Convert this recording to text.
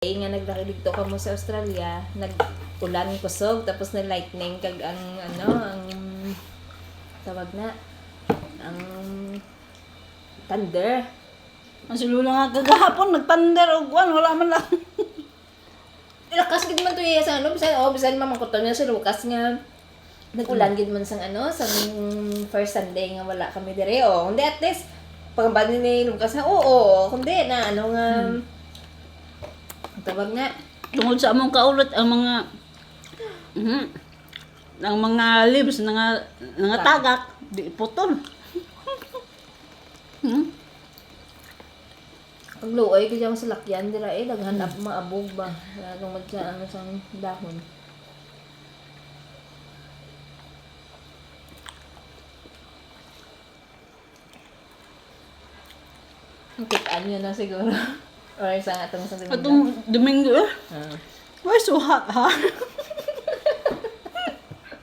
nga nagdakiligto ka mo sa Australia, nag-ulan kusog, tapos na lightning kag ang ang tawag na ang thunder. Ang silula nga kagahapon, nagtander o wala man lang. Lakas gid man to iya sa bisan mamangkuton niya si Lucas nga nag-ulan gid man sang sang first Sunday nga wala kami dire kundi at least pagabani ni Lucas na kundi na nga tawag nga Tungod sa among kaulot ang mga ang mga leaves nga tagak di putol. Ang luoy ko dyan sa lakyan, dira naghanap maabog ba? Lagong magkaan sang dahon. Kitaan nyo na siguro. Or sa atong sa Domingo. Atong Domingo. Why so hot, ha?